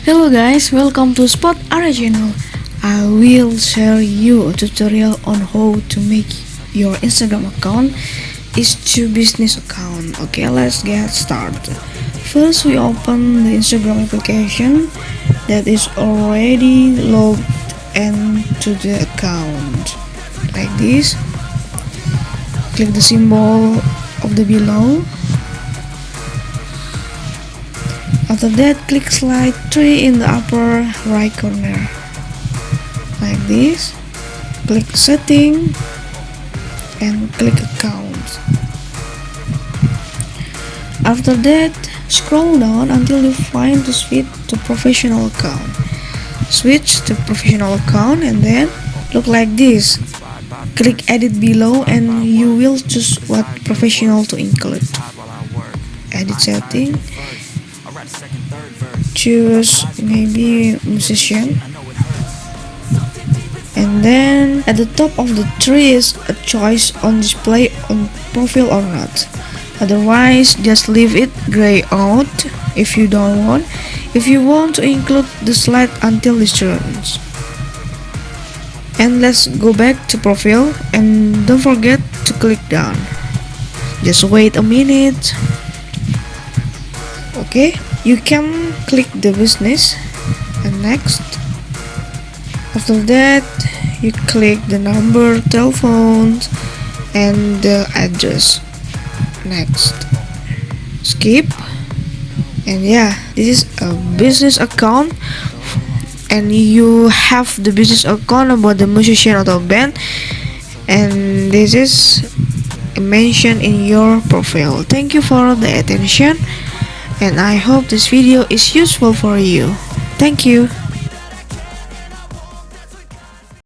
Hello guys, welcome to Spot Area channel. I will share you a tutorial on how to make your Instagram account is to business account. Okay, let's get started. First, we open the Instagram application that is already logged into the account. Like this. Click the symbol of the below. After that, click slide 3 in the upper right corner. Like this. Click setting and click account. After that, scroll down until you find the switch to professional account. Switch to professional account and then look like this. Click edit below and you will choose what professional to include. Edit setting. Choose maybe musician, and then at the top of the tree is a choice on display on profile or not. Otherwise, just leave it gray out if you don't want. If you want to include the slide until this turns. And let's go back to profile and don't forget to click done. Just wait a minute. Okay, you can click the business and next. After that, you click the number, telephone and the address. Next, skip. And yeah, this is a business account and you have the business account about the musician or band, and this is mentioned in your profile. Thank you for the attention, and I hope this video is useful for you. Thank you.